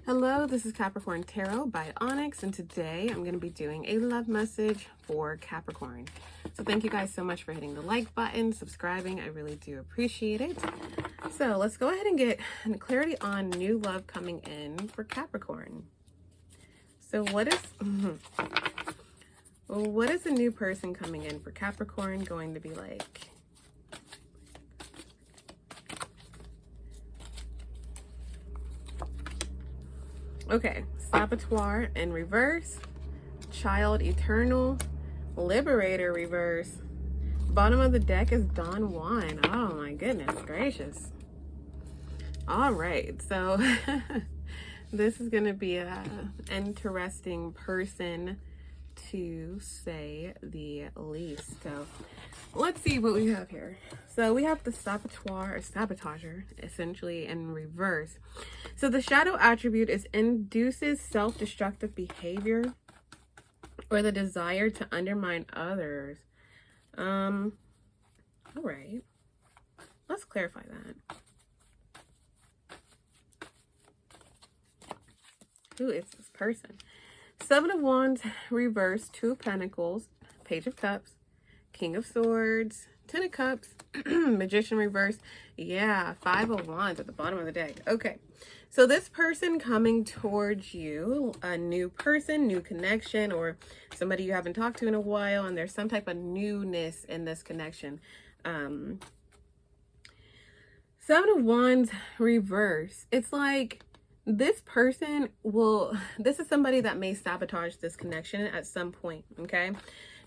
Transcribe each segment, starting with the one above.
Hello, this is Capricorn Tarot by Onyx, and today I'm going to be doing a love message for Capricorn. So thank you guys so much for hitting the like button, subscribing. I really do appreciate it. So let's go ahead and get clarity on new love coming in for Capricorn. So what is a new person coming in for Capricorn going to be like? Okay, Saboteur in reverse, Child Eternal, Liberator reverse. Bottom of the deck is Don Juan. Oh my goodness gracious. All right, so this is going to be an interesting person to say the least. So let's see what we have here. So we have the Saboteur or Sabotager essentially in reverse. So the shadow attribute is induces self-destructive behavior or the desire to undermine others. All right. Let's clarify that. Who is this person? Seven of Wands reverse, Two of Pentacles, Page of Cups, King of Swords, Ten of Cups, Magician reverse. Yeah, Five of Wands at the bottom of the deck. Okay, so this person coming towards you, a new person, new connection, or somebody you haven't talked to in a while, and there's some type of newness in this connection. Seven of Wands reverse. It's like this person this is somebody that may sabotage this connection at some point, okay?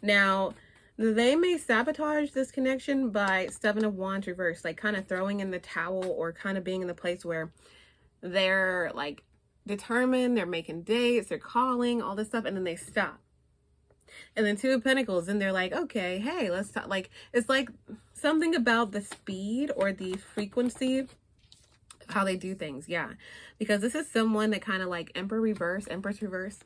Now, they may sabotage this connection by Seven of Wands reverse, like kind of throwing in the towel or kind of being in the place where they're like determined, they're making dates, they're calling, all this stuff, and then they stop. And then Two of Pentacles, and they're like, okay, hey, let's talk. Like, it's like something about the speed or the frequency of how they do things. Yeah, because this is someone that kind of like Empress reverse.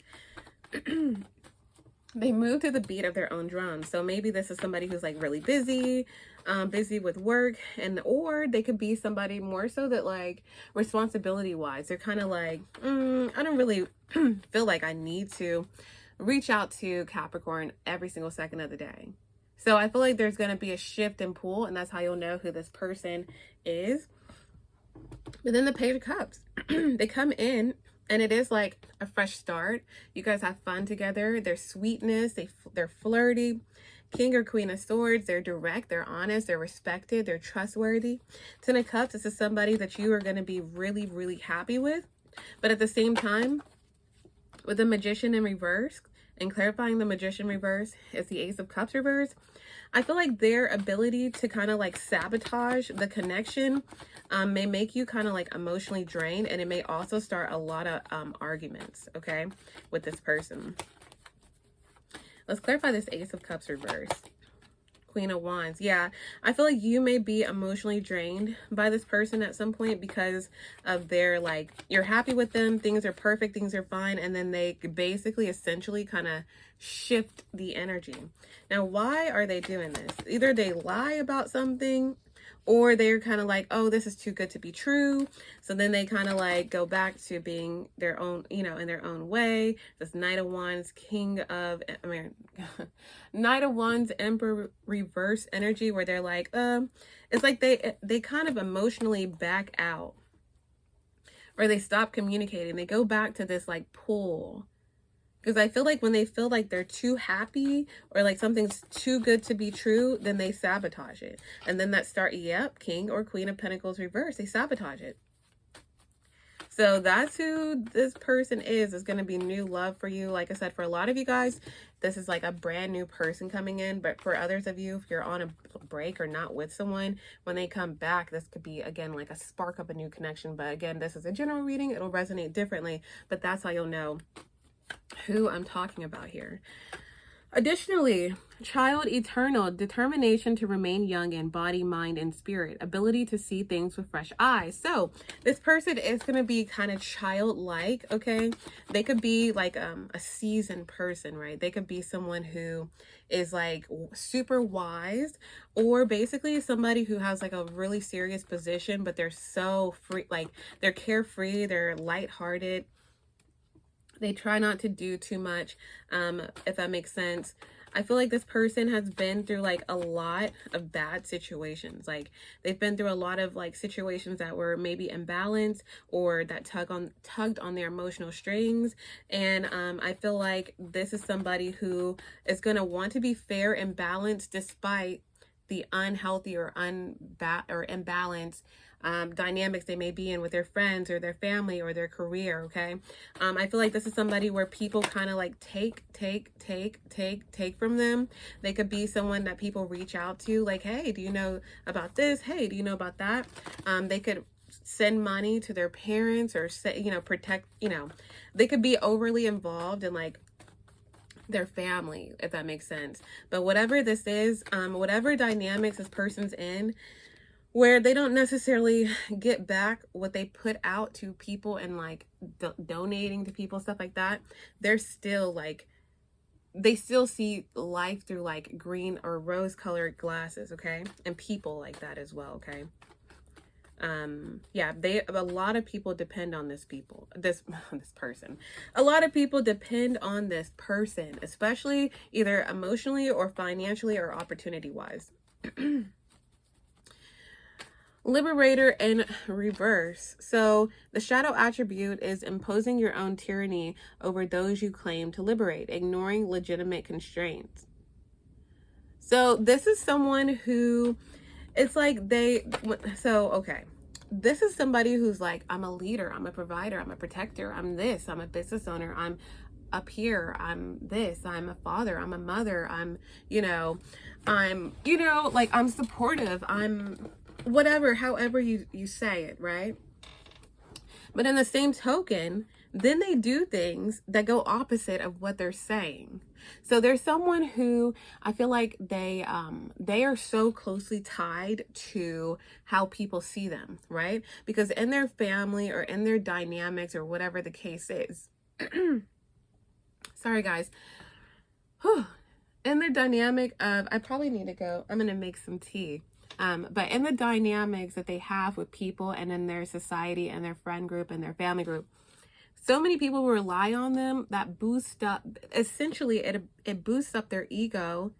They move to the beat of their own drum. So maybe this is somebody who's like really busy, busy with work, and or they could be somebody more so that like responsibility wise, they're kind of like, I don't really feel like I need to reach out to Capricorn every single second of the day. So I feel like there's going to be a shift and pull, and that's how you'll know who this person is. But then the Page of Cups, they come in and it is like a fresh start. You guys have fun together. There's sweetness. They're flirty. King or Queen of Swords, they're direct, they're honest, they're respected, they're trustworthy. Ten of Cups, this is somebody that you are going to be really, really happy with. But at the same time, with the Magician in reverse, and clarifying the Magician reverse is the Ace of Cups reverse, I feel like their ability to kind of like sabotage the connection may make you kind of like emotionally drained, and it may also start a lot of arguments, okay, with this person. Let's clarify this Ace of Cups reverse. Queen of Wands. Yeah, I feel like you may be emotionally drained by this person at some point because of their like, you're happy with them, things are perfect, things are fine, and then they basically essentially kind of shift the energy. Now, why are they doing this? Either they lie about something, or they're kind of like, oh, this is too good to be true. So then they kind of like go back to being their own, you know, in their own way. This Knight of Wands, Knight of Wands, Emperor reverse energy, where they're like, it's like they kind of emotionally back out, or they stop communicating. They go back to this like pull. Because I feel like when they feel like they're too happy or like something's too good to be true, then they sabotage it. And then King or Queen of Pentacles reverse, they sabotage it. So that's who this person is going to be new love for you. Like I said, for a lot of you guys, this is like a brand new person coming in. But for others of you, if you're on a break or not with someone, when they come back, this could be, again, like a spark of a new connection. But again, this is a general reading. It'll resonate differently. But that's how you'll know who I'm talking about here. Additionally, child eternal, determination to remain young in body, mind, and spirit, ability to see things with fresh eyes. So this person is going to be kind of childlike, okay? They could be like a seasoned person, right? They could be someone who is like super wise, or basically somebody who has like a really serious position, but they're so free, like they're carefree, they're lighthearted. They try not to do too much, if that makes sense. I feel like this person has been through like a lot of bad situations. Like they've been through a lot of like situations that were maybe imbalanced, or that tugged on their emotional strings. And I feel like this is somebody who is going to want to be fair and balanced despite the unhealthy or imbalanced dynamics they may be in with their friends or their family or their career. Okay. I feel like this is somebody where people kind of like take from them. They could be someone that people reach out to, like, hey, do you know about this? Hey, do you know about that? They could send money to their parents, or say, protect, they could be overly involved in like their family, if that makes sense. But whatever this is, whatever dynamics this person's in, where they don't necessarily get back what they put out to people and like donating to people, stuff like that, they're still like, they still see life through like green or rose colored glasses, okay? And people like that as well, okay? Yeah, a lot of people depend on this person. A lot of people depend on this person, especially either emotionally or financially or opportunity wise. Liberator in reverse. So the shadow attribute is imposing your own tyranny over those you claim to liberate, ignoring legitimate constraints. So this is someone who, it's like okay. This is somebody who's like, I'm a leader, I'm a provider, I'm a protector, I'm this, I'm a business owner, I'm up here, I'm this, I'm a father, I'm a mother, I'm like, I'm supportive, I'm whatever, however you say it, right? But in the same token, then they do things that go opposite of what they're saying. So there's someone who I feel like they are so closely tied to how people see them, right? Because in their family or in their dynamics or whatever the case is, sorry guys, in the dynamic of, I probably need to go, I'm gonna make some tea. But in the dynamics that they have with people and in their society and their friend group and their family group, so many people rely on them that boost up, essentially it boosts up their ego,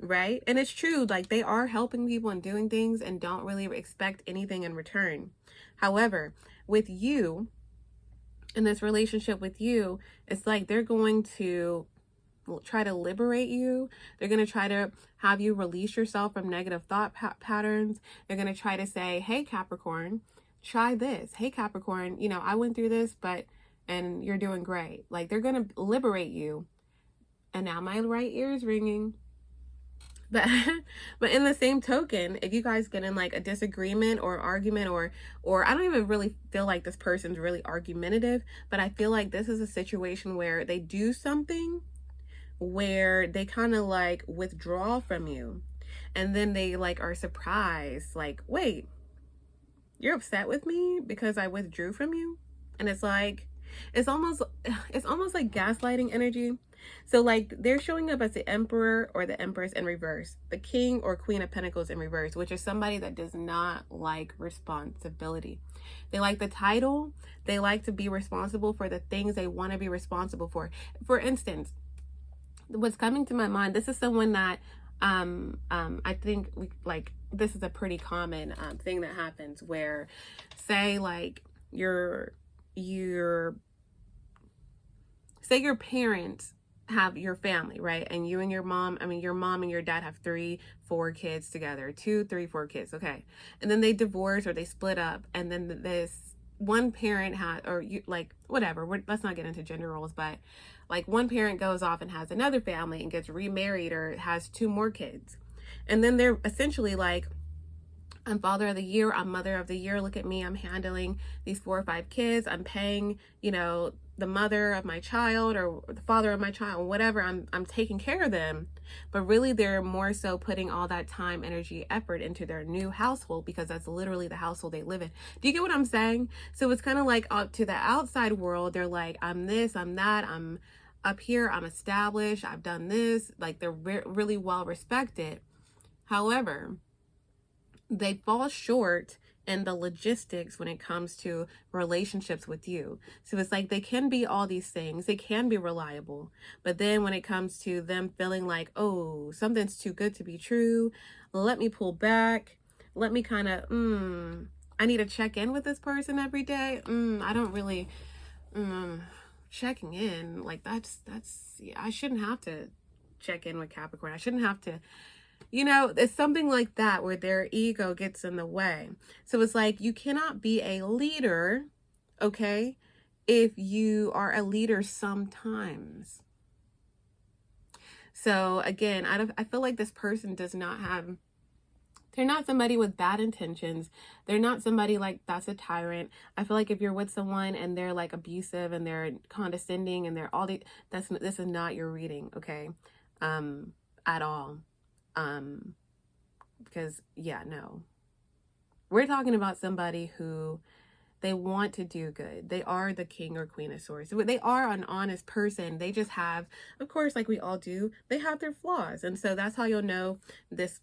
right? And it's true, like they are helping people and doing things and don't really expect anything in return. However, with you, in this relationship with you, it's like they're going to try to liberate you. They're going to try to have you release yourself from negative thought patterns. They're going to try to say, hey, Capricorn, try this. Hey, Capricorn, I went through this, and you're doing great. Like, they're going to liberate you. And now my right ear is ringing. But in the same token, if you guys get in like a disagreement or argument, or I don't even really feel like this person's really argumentative, but I feel like this is a situation where they do something where they kind of like withdraw from you, and then they like are surprised, like, wait, you're upset with me because I withdrew from you? And it's like, it's almost like gaslighting energy. So like they're showing up as the Emperor or the Empress in reverse, the King or Queen of Pentacles in reverse, which is somebody that does not like responsibility. They like the title. They like to be responsible for the things they want to be responsible for. For instance, what's coming to my mind, this is someone that I think this is a pretty common thing that happens, where say like say your parents have your family, right? And you and your mom and your dad have 3-4 kids together, 2, 3, 4 kids, okay? And then they divorce or they split up, and then this one parent let's not get into gender roles, but like one parent goes off and has another family and gets remarried or has 2 more kids. And then they're essentially like I'm father of the year, I'm mother of the year. Look at me, I'm handling these 4 or 5 kids. I'm paying, you know, the mother of my child or the father of my child, whatever. I'm taking care of them. But really they're more so putting all that time, energy, effort into their new household because that's literally the household they live in. Do you get what I'm saying? So it's kind of like up to the outside world, they're like, I'm this, I'm that, I'm up here, I'm established, I've done this. Like they're really well respected. However, they fall short in the logistics when it comes to relationships with you. So it's like they can be all these things, they can be reliable, but then when it comes to them feeling like, oh, something's too good to be true, let me pull back, let me kind of, I need to check in with this person every day. I don't really, checking in, like that's, yeah, I shouldn't have to check in with Capricorn. I shouldn't have to, you know, it's something like that where their ego gets in the way. So it's like you cannot be a leader, okay, if you are a leader sometimes. So again, I feel like this person does not have, they're not somebody with bad intentions. They're not somebody like that's a tyrant. I feel like if you're with someone and they're like abusive and they're condescending and they're all the, this is not your reading, okay, at all. Because yeah, no, we're talking about somebody who they want to do good. They are the king or queen of swords. They are an honest person. They just have, of course, like we all do, they have their flaws. And so that's how you'll know this,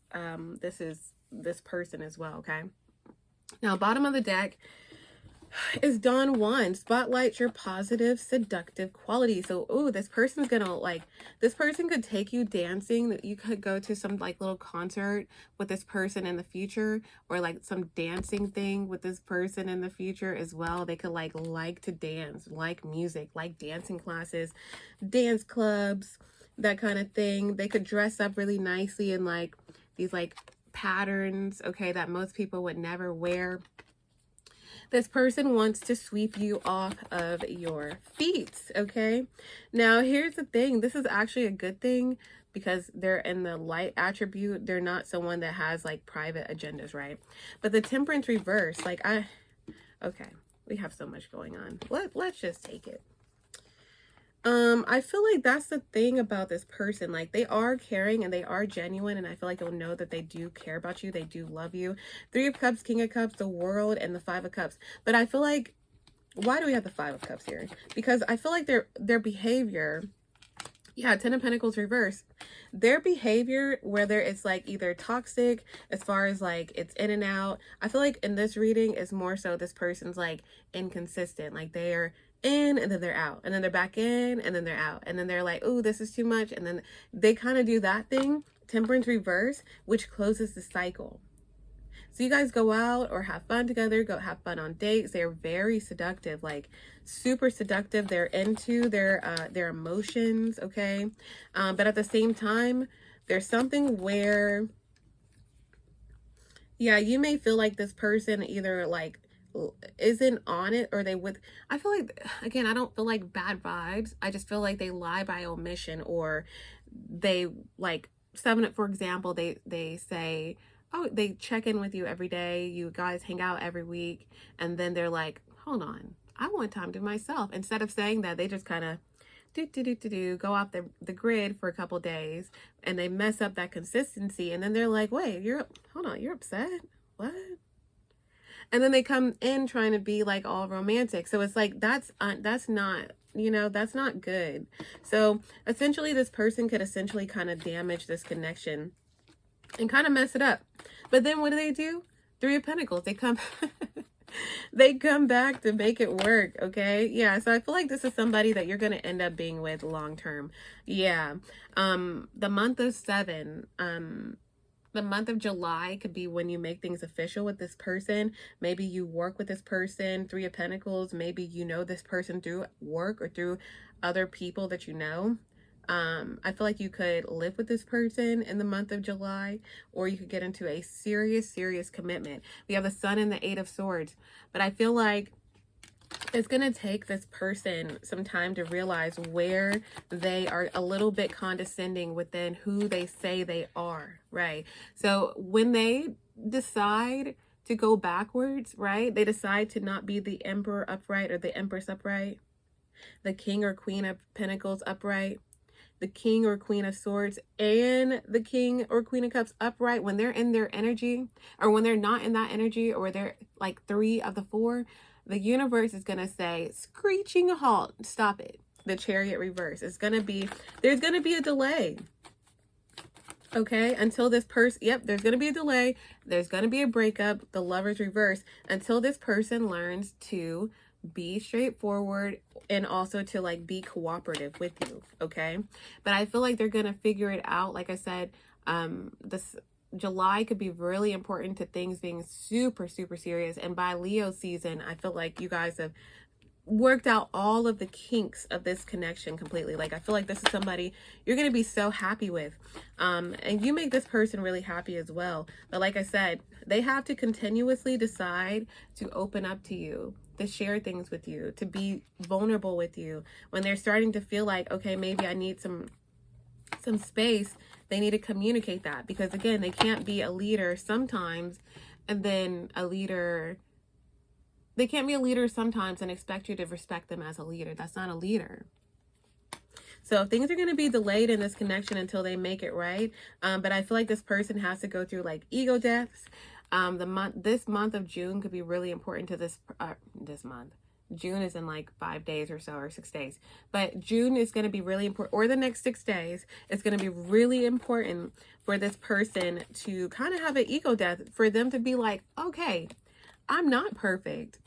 this is this person as well. Okay. Now, bottom of the deck is Dawn 1. Spotlight your positive, seductive quality. So, oh, this person's gonna like, this person could take you dancing. You could go to some like little concert with this person in the future, or like some dancing thing with this person in the future as well. They could like to dance, like music, like dancing classes, dance clubs, that kind of thing. They could dress up really nicely in like these like patterns, okay, that most people would never wear. This person wants to sweep you off of your feet, okay? Now, here's the thing. This is actually a good thing because they're in the light attribute. They're not someone that has, like, private agendas, right? But the Temperance reverse, like, okay, we have so much going on. Let's just take it. I feel like that's the thing about this person. Like, they are caring and they are genuine, and I feel like you'll know that they do care about you. They do love you. 3 of Cups, King of Cups, the World, and the 5 of Cups. But I feel like, why do we have the 5 of Cups here? Because I feel like their behavior, yeah, 10 of Pentacles reverse. Their behavior, whether it's like either toxic, as far as like it's in and out, I feel like in this reading is more so this person's like inconsistent. Like they are in and then they're out, and then they're back in and then they're out, and then they're like, oh, this is too much, and then they kind of do that thing, Temperance reverse, which closes the cycle. So you guys go out or have fun together, go have fun on dates. They're very seductive, like super seductive. They're into their emotions, okay? But at the same time, there's something where, yeah, you may feel like this person either like isn't on it, or they would, I feel like, again, I don't feel like bad vibes. I just feel like they lie by omission, or they like, for example, they say, oh, they check in with you every day, you guys hang out every week, and then they're like, hold on, I want time to myself. Instead of saying that, they just kind of go off the grid for a couple days, and they mess up that consistency, and then they're like, wait, hold on, you're upset? What? And then they come in trying to be like all romantic. So it's like, that's not, you know, that's not good. So essentially this person could essentially kind of damage this connection and kind of mess it up. But then what do? 3 of Pentacles. They come they come back to make it work, okay? Yeah, so I feel like this is somebody that you're going to end up being with long term. Yeah. The month of 7, the month of July could be when you make things official with this person. Maybe you work with this person, 3 of Pentacles. Maybe you know this person through work or through other people that you know. I feel like you could live with this person in the month of July, or you could get into a serious commitment. We have the Sun and the 8 of Swords, but I feel like it's going to take this person some time to realize where they are a little bit condescending within who they say they are, right? So when they decide to go backwards, right? They decide to not be the Emperor upright or the Empress upright, the King or Queen of Pentacles upright, the King or Queen of Swords, and the King or Queen of Cups upright. When they're in their energy, or when they're not in that energy, or they're like 3 of the 4, the universe is going to say, screeching halt, stop it. The Chariot reverse is going to be, there's going to be a delay. Okay, until this person, yep, there's going to be a delay. There's going to be a breakup, the Lovers reverse, until this person learns to be straightforward and also to like be cooperative with you. Okay, but I feel like they're going to figure it out. Like I said, this July could be really important to things being super, super serious. And by Leo season, I feel like you guys have worked out all of the kinks of this connection completely. Like, I feel like this is somebody you're going to be so happy with. And you make this person really happy as well. But like I said, they have to continuously decide to open up to you, to share things with you, to be vulnerable with you. When they're starting to feel like, okay, maybe I need some space, they need to communicate that. Because again, they can't be a leader sometimes and then a leader. They can't be a leader sometimes and expect you to respect them as a leader. That's not a leader. So things are going to be delayed in this connection until they make it right. But I feel like this person has to go through like ego deaths. This month of June could be really important to this month. June is in like 5 days or so, or 6 days. But June is going to be really important, or the next 6 days, it's going to be really important for this person to kind of have an ego death, for them to be like, okay, I'm not perfect.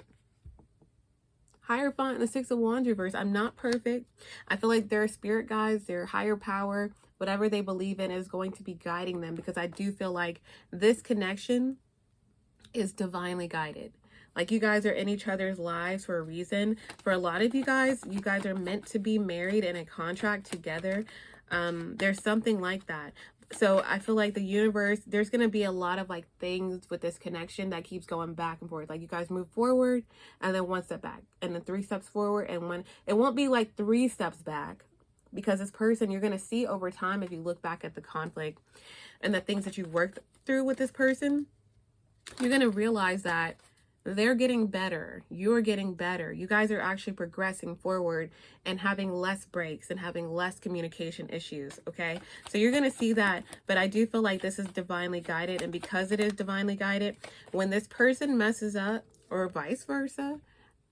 Hierophant in the 6 of Wands reverse. I'm not perfect. I feel like their spirit guides, their higher power, whatever they believe in is going to be guiding them, because I do feel like this connection is divinely guided. Like, you guys are in each other's lives for a reason. For a lot of you guys are meant to be married in a contract together. There's something like that. So I feel like the universe, there's going to be a lot of like things with this connection that keeps going back and forth. Like, you guys move forward and then 1 step back and then 3 steps forward. And when it won't be like 3 steps back, because this person, you're going to see over time, if you look back at the conflict and the things that you worked through with this person, you're going to realize that they're getting better. You're getting better. You guys are actually progressing forward and having less breaks and having less communication issues. Okay. So you're going to see that. But I do feel like this is divinely guided. And because it is divinely guided, when this person messes up, or vice versa,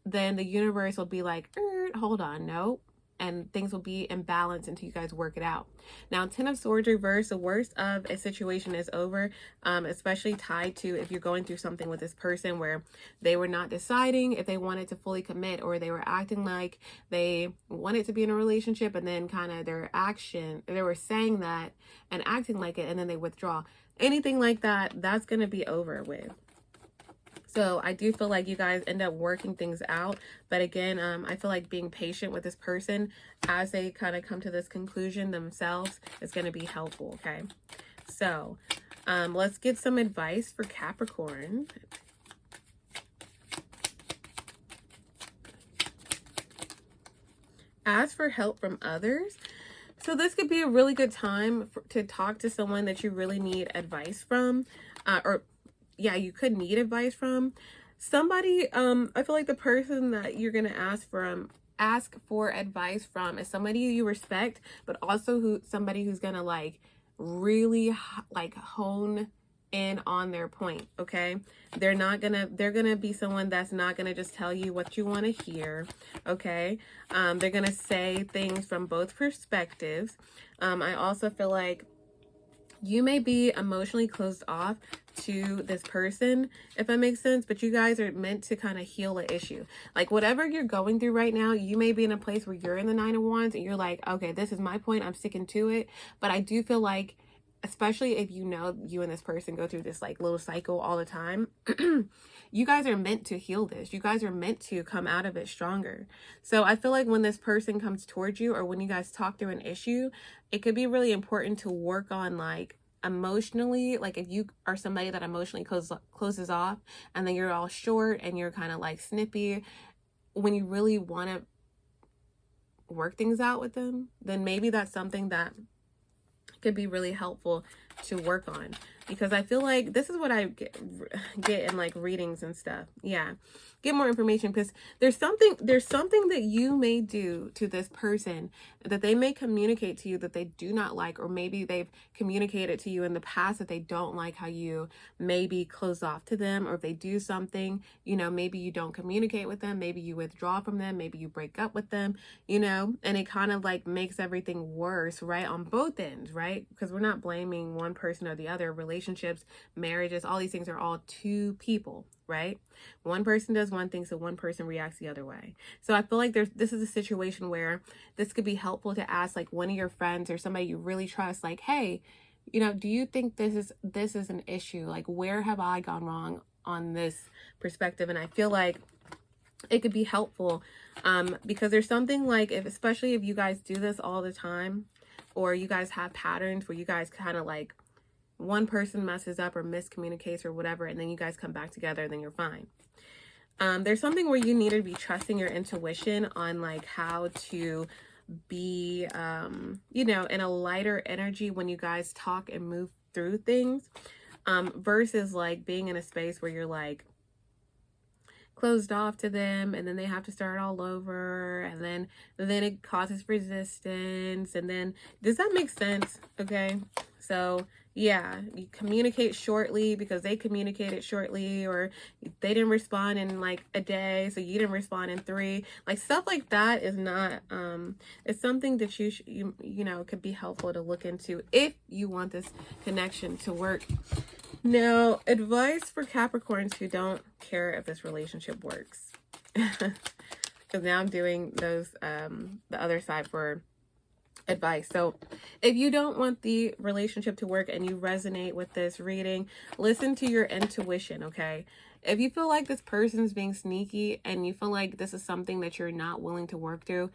then the universe will be like, hold on, nope. And things will be in balance until you guys work it out. Now, 10 of Swords reverse, the worst of a situation is over, especially tied to if you're going through something with this person where they were not deciding if they wanted to fully commit, or they were acting like they wanted to be in a relationship, and then kind of their action, they were saying that and acting like it, and then they withdraw. Anything like that, that's going to be over with. So I do feel like you guys end up working things out. But again, I feel like being patient with this person as they kind of come to this conclusion themselves is going to be helpful. Okay. So let's get some advice for Capricorn. Ask for help from others. So this could be a really good time to talk to someone that you really need advice from, yeah, you could need advice from somebody. I feel like the person that you're going to ask for advice from is somebody you respect, but also somebody who's going to like really like hone in on their point. Okay. They're going to be someone that's not going to just tell you what you want to hear. Okay. They're going to say things from both perspectives. I also feel like you may be emotionally closed off to this person, if that makes sense, but you guys are meant to kind of heal an issue. Like, whatever you're going through right now, you may be in a place where you're in the 9 of Wands and you're like, okay, this is my point, I'm sticking to it. But I do feel like, especially if you know you and this person go through this like little cycle all the time, you guys are meant to heal this. You guys are meant to come out of it stronger. So I feel like when this person comes towards you, or when you guys talk through an issue, it could be really important to work on like emotionally, like if you are somebody that emotionally closes off, and then you're all short and you're kind of like snippy, when you really want to work things out with them, then maybe that's something that could be really helpful to work on. because I feel like this is what I get in like readings and stuff. Yeah. Get more information, because there's something that you may do to this person that they may communicate to you that they do not like, or maybe they've communicated to you in the past that they don't like how you maybe close off to them, or if they do something, you know, maybe you don't communicate with them, maybe you withdraw from them, maybe you break up with them, you know, and it kind of like makes everything worse, right, on both ends, right? Because we're not blaming one person or the other. Relationships, marriages, all these things are all two people, right? One person does one thing, so one person reacts the other way. So I feel like this is a situation where this could be helpful to ask like one of your friends or somebody you really trust, like, hey, you know, do you think this is an issue? Like, where have I gone wrong on this perspective? And I feel like it could be helpful, because there's something like, especially if you guys do this all the time, or you guys have patterns where you guys kind of like, one person messes up or miscommunicates or whatever, and then you guys come back together, then you're fine. There's something where you need to be trusting your intuition on like how to be, you know, in a lighter energy when you guys talk and move through things, versus like being in a space where you're like closed off to them, and then they have to start all over, and then it causes resistance. And then, does that make sense? Okay, so yeah, you communicate shortly because they communicated shortly, or they didn't respond in like a day, so you didn't respond in 3. Like, stuff like that is not, it's something that you know, could be helpful to look into if you want this connection to work. Now, advice for Capricorns who don't care if this relationship works. Because now I'm doing those, the other side for advice. So if you don't want the relationship to work and you resonate with this reading, listen to your intuition, okay? If you feel like this person's being sneaky and you feel like this is something that you're not willing to work through,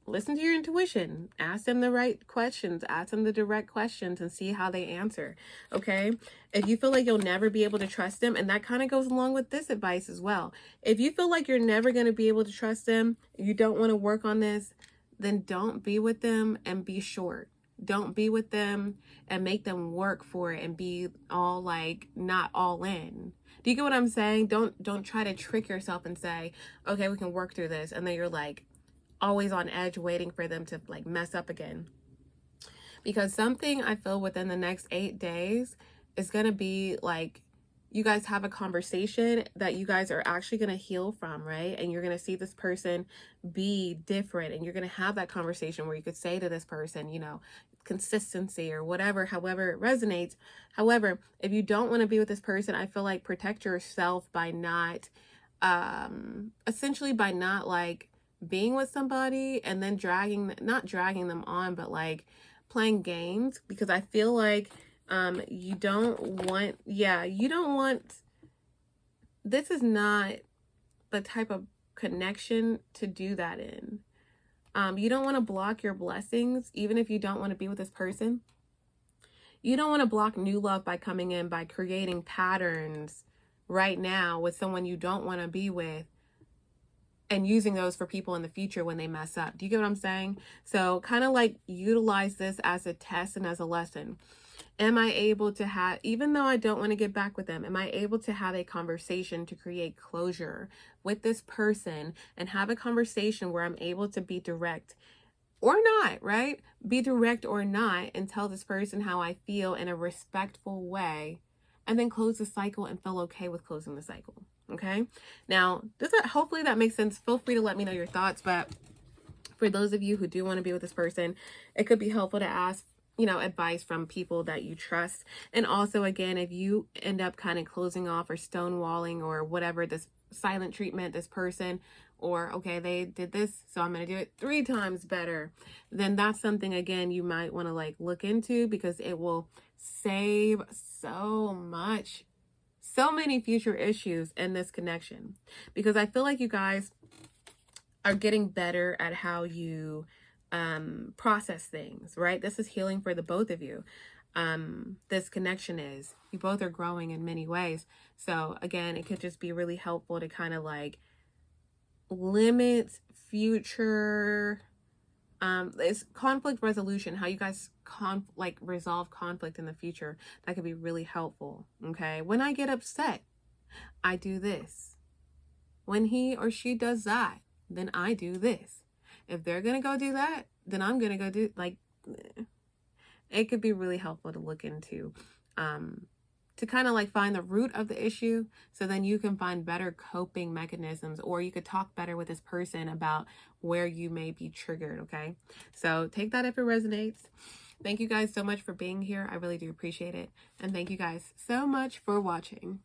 listen to your intuition. Ask them the right questions. Ask them the direct questions and see how they answer, okay? If you feel like you'll never be able to trust them, and that kind of goes along with this advice as well. If you feel like you're never going to be able to trust them, you don't want to work on this, then don't be with them and be short. Don't be with them and make them work for it and be all like not all in. Do you get what I'm saying? Don't try to trick yourself and say, okay, we can work through this, and then you're like always on edge waiting for them to like mess up again. Because something I feel within the next 8 days is going to be like, you guys have a conversation that you guys are actually going to heal from, right? And you're going to see this person be different, and you're going to have that conversation where you could say to this person, you know, consistency or whatever, however it resonates. However, if you don't want to be with this person, I feel like protect yourself by not, essentially by not like being with somebody and then not dragging them on, but like playing games, because I feel like you don't want, this is not the type of connection to do that in. You don't want to block your blessings, even if you don't want to be with this person. You don't want to block new love by coming in, by creating patterns right now with someone you don't want to be with, and using those for people in the future when they mess up. Do you get what I'm saying? So kind of like utilize this as a test and as a lesson. Am I able to have, even though I don't want to get back with them, am I able to have a conversation to create closure with this person and have a conversation where I'm able to be direct or not, right? Be direct or not, and tell this person how I feel in a respectful way, and then close the cycle and feel okay with closing the cycle. Okay. Now, hopefully that makes sense. Feel free to let me know your thoughts. But for those of you who do want to be with this person, it could be helpful to ask, you know, advice from people that you trust. And also, again, if you end up kind of closing off or stonewalling or whatever, this silent treatment, this person, or okay, they did this, so I'm going to do it 3 times better, then that's something, again, you might want to like look into, because it will save so many future issues in this connection. Because I feel like you guys are getting better at how you process things, right? This is healing for the both of you. This connection is, you both are growing in many ways. So again, it could just be really helpful to kind of like limit future It's conflict resolution, how you guys like resolve conflict in the future. That could be really helpful. Okay, when I get upset, I do this. When he or she does that, then I do this. If they're gonna go do that, then I'm gonna go do, like, it could be really helpful to look into, to kind of like find the root of the issue, so then you can find better coping mechanisms, or you could talk better with this person about where you may be triggered. Okay, so take that if it resonates. Thank you guys so much for being here. I really do appreciate it. And thank you guys so much for watching.